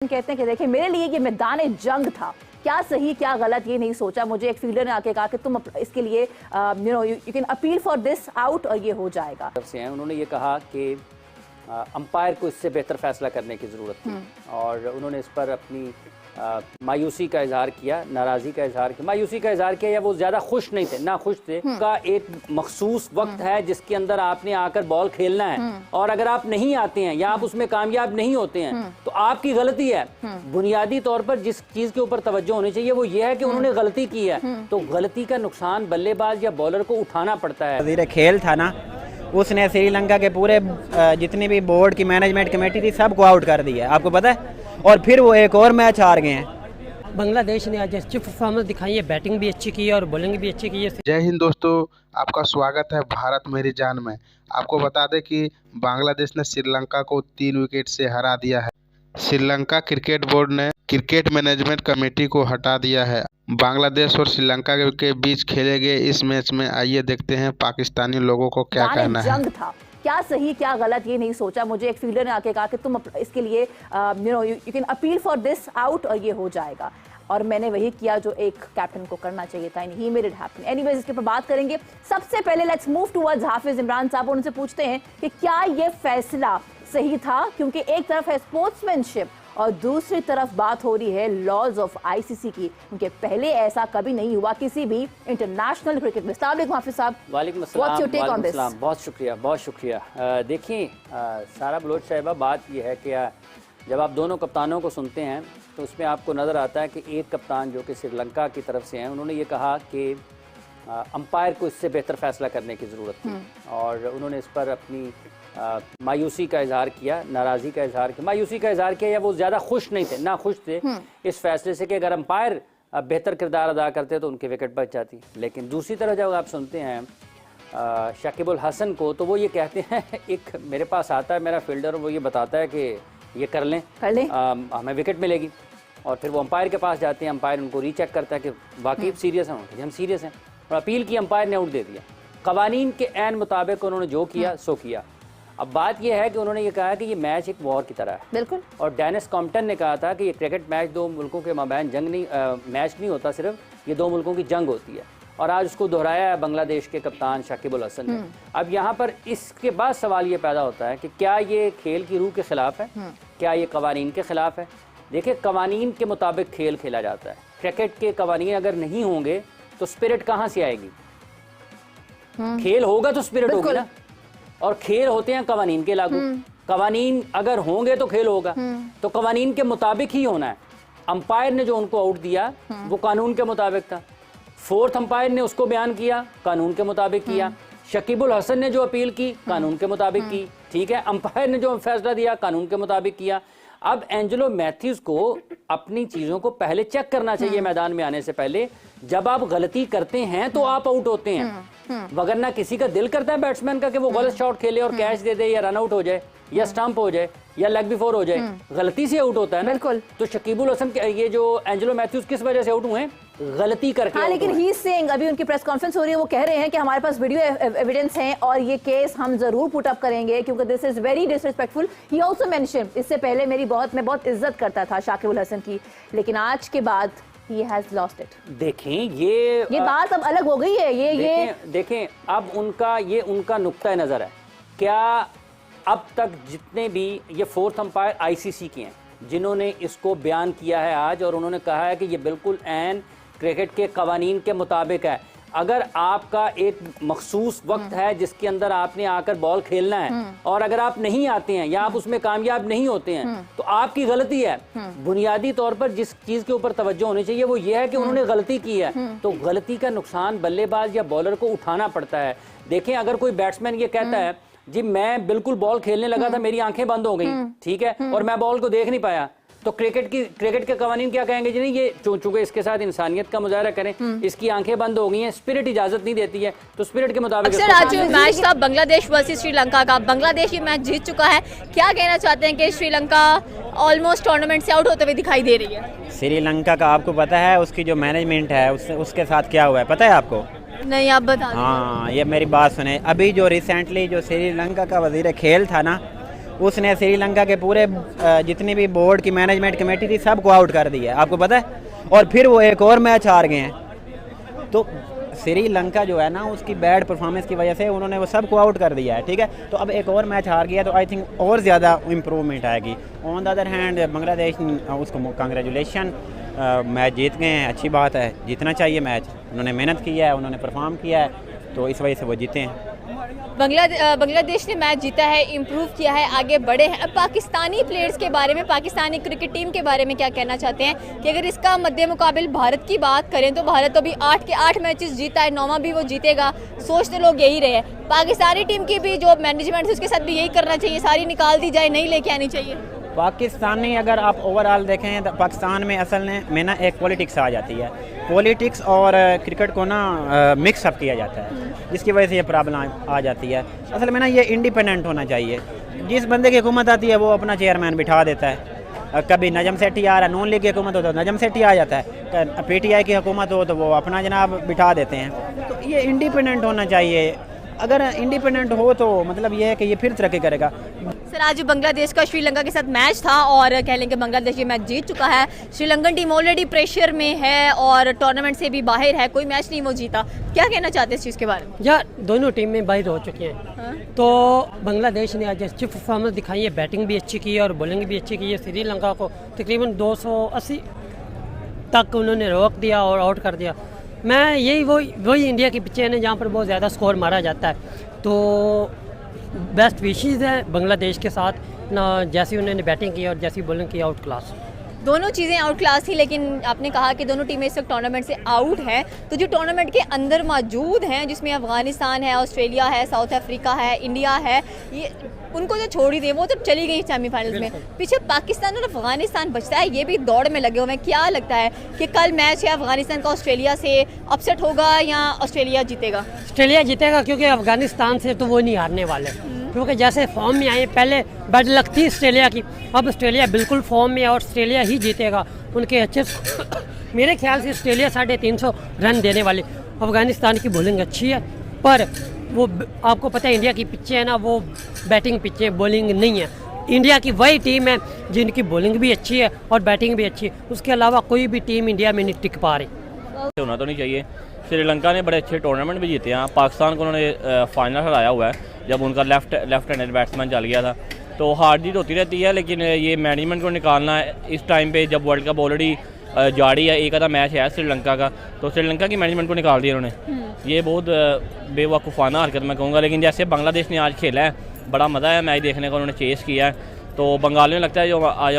कहते हैं कि देखिए मेरे लिए ये मैदान जंग था, क्या सही क्या गलत ये नहीं सोचा, मुझे एक फील्डर ने आके कहा कि तुम इसके लिए you can appeal for this out और ये हो जाएगा। उन्होंने ये कहा कि अंपायर को इससे बेहतर फैसला करने की ज़रूरत थी और उन्होंने इस पर अपनी मायूसी का इजहार किया, नाराज़गी का इजहार किया, मायूसी का इजहार किया या वो ज़्यादा खुश नहीं थे, ना खुश थे। का एक मखसूस वक्त है जिसके अंदर आपने आकर बॉल खेलना है और अगर आप नहीं आते हैं या आप उसमें कामयाब नहीं होते हैं तो आपकी गलती है। बुनियादी तौर पर जिस चीज़ के ऊपर तवज्जो होनी चाहिए वो ये है कि उन्होंने गलती की है, तो गलती का नुकसान बल्लेबाज या बॉलर को उठाना पड़ता है। वज़ीर खेल था ना, उसने श्रीलंका के पूरे जितनी भी बोर्ड की मैनेजमेंट कमेटी थी सबको आउट कर दिया, आपको पता है, और फिर वो एक और मैच हार गए हैं। बांग्लादेश ने आज अच्छी परफॉर्मेंस दिखाई है, बैटिंग भी अच्छी की है और बॉलिंग भी अच्छी की है। जय हिंद दोस्तों, आपका स्वागत है भारत मेरी जान में। आपको बता दें कि बांग्लादेश ने श्रीलंका को 3 विकेट से हरा दिया है। श्रीलंका क्रिकेट बोर्ड ने क्रिकेट मैनेजमेंट कमेटी को हटा दिया है। बांग्लादेश और श्रीलंका के बीच खेले गए इस मैच में आइए देखते हैं पाकिस्तानी लोगों को क्या कहना है। जंग था, क्या सही क्या गलत ये नहीं सोचा, मुझे एक फील्डर ने आके कहा कि तुम इसके लिए you can appeal for this out और ये हो जाएगा, और मैंने वही किया जो एक कैप्टन को करना चाहिए था, he made it happen. Anyways, इसके ऊपर बात करेंगे। सबसे पहले लेट्स मूव टुवर्ड्स हाफिज इमरान साहब, उनसे पूछते हैं कि क्या ये फैसला सही था, क्योंकि एक तरफ है स्पोर्ट्समैनशिप और दूसरी तरफ बात हो रही है लॉज ऑफ आईसीसी की, क्योंकि पहले ऐसा कभी नहीं हुआ किसी भी इंटरनेशनल क्रिकेट में। अस्सलाम वालेकुम हाफिज साहब। वालेकुम अस्सलाम, बहुत शुक्रिया बहुत शुक्रिया। देखिए सारा बलोच साहिबा, बात यह है कि जब आप दोनों कप्तानों को सुनते हैं तो उसमें आपको नज़र आता है कि एक कप्तान जो कि श्रीलंका की तरफ से हैं, उन्होंने ये कहा कि अंपायर को इससे बेहतर फैसला करने की ज़रूरत थी और उन्होंने इस पर अपनी मायूसी का इजहार किया, नाराज़गी का इजहार किया, मायूसी का इजहार किया या वो ज़्यादा खुश नहीं थे, ना खुश थे इस फैसले से कि अगर अंपायर बेहतर किरदार अदा करते तो उनकी विकेट बच जाती। लेकिन दूसरी तरफ जब आप सुनते हैं शाकिब उल हसन को, तो वो ये कहते हैं, एक मेरे पास आता है मेरा फील्डर, वो ये बताता है कि ये कर लें हमें विकेट मिलेगी, और फिर वो अंपायर के पास जाते हैं, अंपायर उनको रीचेक करता है कि वाकई सीरियस हैं, हम सीरियस हैं, और अपील की, अंपायर ने आउट दे दिया। कवानीन के ऐन मुताबिक उन्होंने जो किया सो किया। अब बात यह है कि उन्होंने ये कहा कि ये मैच एक वॉर की तरह है, बिल्कुल, और डेनिस कॉम्पटन ने कहा था कि ये क्रिकेट मैच दो मुल्कों के माबैन जंग नहीं, मैच नहीं होता, सिर्फ ये दो मुल्कों की जंग होती है, और आज उसको दोहराया है बांग्लादेश के कप्तान शाकिब उल हसन ने। अब यहाँ पर इसके बाद सवाल ये पैदा होता है कि क्या ये खेल की रूह के खिलाफ है, क्या ये कवानीन के खिलाफ है। देखिए, कवानीन के मुताबिक खेल खेला जाता है, क्रिकेट के कवानीन अगर नहीं होंगे तो स्पिरिट कहाँ से आएगी, खेल होगा तो स्पिरिट होगी ना, और खेल होते हैं कवानीन के लागू, कवानीन अगर होंगे तो खेल होगा, तो कवानीन के मुताबिक ही होना है। अंपायर ने जो उनको आउट दिया वो कानून के मुताबिक था, फोर्थ अंपायर ने उसको बयान किया, कानून के मुताबिक किया, शकीब उल हसन ने जो अपील की कानून के मुताबिक की, ठीक है, अंपायर ने जो फैसला दिया कानून के मुताबिक किया। अब एंजेलो मैथ्यूज को अपनी चीज़ों को पहले चेक करना चाहिए मैदान में आने से पहले। जब आप गलती करते हैं तो आप आउट होते हैं, वगरना किसी का दिल करता है बैट्समैन का कि वो गलत शॉट खेले और कैच दे दे या रन आउट हो जाए या स्टंप हो जाए या लेग बिफोर हो जाए, गलती से आउट होता है ना। बिल्कुल। तो शकीब उल हसन ये जो एंजेलो मैथ्यूज किस वजह से आउट हुए, गलती करके। हाँ, लेकिन ही सेइंग, अभी उनकी प्रेस कॉन्फ्रेंस हो रही है, वो कह रहे हैं कि हमारे पास वीडियो एविडेंस है और ये केस हम जरूर पुट अप करेंगे क्योंकि this is very disrespectful. He also mention, इससे पहले मैं बहुत इज्जत करता था शाकिब उल हसन की, लेकिन आज के बाद he has lost it। देखें ये बात अब अलग हो गई है। देखें अब उनका नुक्ता नजर है। क्या अब तक जितने भी ये फोर्थ अंपायर आईसीसी के हैं जिन्होंने इसको बयान किया है आज, और उन्होंने कहा है कि ये बिल्कुल ऐन क्रिकेट के कवानीन के मुताबिक है, अगर आपका एक मखसूस वक्त है जिसके अंदर आपने आकर बॉल खेलना है और अगर आप नहीं आते हैं या आप उसमें कामयाब नहीं होते हैं तो आपकी गलती है। बुनियादी तौर पर जिस चीज के ऊपर तवज्जो होनी चाहिए वो ये है कि उन्होंने गलती की है, तो गलती का नुकसान बल्लेबाज या बॉलर को उठाना पड़ता है। देखें, अगर कोई बैट्समैन ये कहता है जी मैं बिल्कुल बॉल खेलने लगा था, मेरी आंखें बंद हो गई, ठीक है, और मैं बॉल को देख नहीं पाया, तो क्रिकेट के कवानीन क्या कहेंगे जी, नहीं ये चूंकि इसके साथ इंसानियत का मुजाहरा करें, इसकी आंखें बंद हो गई हैं, स्पिरिट इजाजत नहीं देती है, तो स्पिरिट के मुताबिक। अक्सर आज जो मैच था बांग्लादेश वर्सेस श्रीलंका का, बांग्लादेश ये मैच जीत चुका है, क्या कहना चाहते हैं कि श्रीलंका ऑलमोस्ट टूर्नामेंट से आउट होते हुए दिखाई दे रही है? श्रीलंका का आपको पता है उसकी जो मैनेजमेंट है उसके साथ क्या हुआ है, पता है आपको? नहीं, आप बता। हाँ, ये मेरी बात सुने। अभी जो रिसेंटली जो श्रीलंका का वजीर खेल था ना, उसने श्रीलंका के पूरे जितनी भी बोर्ड की मैनेजमेंट कमेटी थी सबको आउट कर दिया है, आपको पता है। और फिर वो एक और मैच हार गए हैं। तो श्रीलंका जो है ना उसकी बैड परफॉर्मेंस की वजह से उन्होंने वो सबको आउट कर दिया है, ठीक है। तो अब एक और मैच हार गया तो आई थिंक और ज़्यादा इम्प्रूवमेंट आएगी। On the other hand Bangladesh उसको कांग्रेचुलेशन, मैच जीत गए हैं, अच्छी बात है, जीतना चाहिए मैच। उन्होंने मेहनत की है, उन्होंने परफॉर्म किया है, तो इस वजह से वो जीते हैं। बांग्लादेश ने मैच जीता है, इम्प्रूव किया है, आगे बढ़े हैं। अब पाकिस्तानी प्लेयर्स के बारे में, पाकिस्तानी क्रिकेट टीम के बारे में क्या कहना चाहते हैं कि अगर इसका मध्य मुकाबिल भारत की बात करें तो भारत तो अभी 8 के 8 मैचेस जीता है, 9वां भी वो जीतेगा, सोच तो लोग यही रहे हैं। पाकिस्तानी टीम की भी जो मैनेजमेंट है उसके साथ भी यही करना चाहिए, सारी निकाल दी जाए, नहीं लेके आनी चाहिए। पाकिस्तानी अगर आप ओवरऑल देखें तो पाकिस्तान में असल में ना एक पॉलिटिक्स आ जाती है, पॉलिटिक्स और क्रिकेट को ना मिक्स अप किया जाता है, जिसकी वजह से ये प्रॉब्लम आ जाती है। असल में ना ये इंडिपेंडेंट होना चाहिए। जिस बंदे की हुकूमत आती है वो अपना चेयरमैन बिठा देता है। कभी नजम सेठी आ रहा है, नून लीग की हुकूमत हो तो नजम सेठी आ जाता है, PTI की हुकूमत हो तो वो अपना जनाब बिठा देते हैं। तो ये इंडिपेंडेंट होना चाहिए। अगर इंडिपेंडेंट हो तो मतलब ये है कि ये फिर तरक्की करेगा। सर, आज बांग्लादेश का श्रीलंका के साथ मैच था और कह लें कि बांग्लादेश ये मैच जीत चुका है। श्रीलंकन टीम ऑलरेडी प्रेशर में है और टूर्नामेंट से भी बाहर है, कोई मैच नहीं वो जीता। क्या कहना चाहते हैं इस चीज़ के बारे में? या दोनों टीमें बाहर हो चुकी हैं। हाँ? तो बांग्लादेश ने आज अच्छी परफॉर्मेंस दिखाई है, बैटिंग भी अच्छी की है और बॉलिंग भी अच्छी की है। श्रीलंका को तकरीबन 280 तक उन्होंने रोक दिया और आउट कर दिया। मैं यही वही इंडिया की पिचें हैं जहाँ पर बहुत ज़्यादा स्कोर मारा जाता है। तो बेस्ट विशेज़ हैं बांग्लादेश के साथ ना, जैसी उन्होंने बैटिंग की और जैसी बॉलिंग की आउट क्लास। दोनों चीज़ें आउट क्लास थी, लेकिन आपने कहा कि दोनों टीमें इस वक्त टूर्नामेंट से आउट हैं। तो जो टूर्नामेंट के अंदर मौजूद हैं, जिसमें अफगानिस्तान है, ऑस्ट्रेलिया है, साउथ अफ्रीका है, इंडिया है, ये उनको जो छोड़ ही दे वो तो चली गई सेमीफाइनल्स में। पीछे पाकिस्तान और अफगानिस्तान बचता है, ये भी दौड़ में लगे हुए हैं। क्या लगता है कि कल मैच है अफगानिस्तान का ऑस्ट्रेलिया से, अपसेट होगा या ऑस्ट्रेलिया जीतेगा? ऑस्ट्रेलिया जीतेगा क्योंकि अफगानिस्तान से तो वो नहीं हारने वाले, क्योंकि जैसे फॉर्म में आए, पहले बैड लक थी ऑस्ट्रेलिया की, अब ऑस्ट्रेलिया बिल्कुल फॉर्म में है और ऑस्ट्रेलिया ही जीतेगा। उनके अच्छे मेरे ख्याल से ऑस्ट्रेलिया 350 रन देने वाली। अफगानिस्तान की बॉलिंग अच्छी है, पर वो आपको पता है इंडिया की पिच्चें है ना, वो बैटिंग पिच्चें, बॉलिंग नहीं है। इंडिया की वही टीम है जिनकी बॉलिंग भी अच्छी है और बैटिंग भी अच्छी है, उसके अलावा कोई भी टीम इंडिया में नहीं टिक पा रही। होना तो नहीं चाहिए। श्रीलंका ने बड़े अच्छे टूर्नामेंट भी जीते हैं। पाकिस्तान को उन्होंने फाइनल हराया हुआ है जब उनका लेफ्ट हैंडेड बैट्समैन चल गया था। तो हार जीत होती रहती है, लेकिन ये मैनेजमेंट को निकालना है इस टाइम पे जब वर्ल्ड कप ऑलरेडी जारी है। एक आधा मैच है श्रीलंका का, तो श्रीलंका की मैनेजमेंट को निकाल दिया उन्होंने। ये बहुत बेवकूफ़ाना हरकत मैं कहूँगा। लेकिन जैसे बांग्लादेश ने आज खेला है, बड़ा मज़ा है मैच देखने का, उन्होंने चेस किया है। तो बंगाल में लगता है जो आज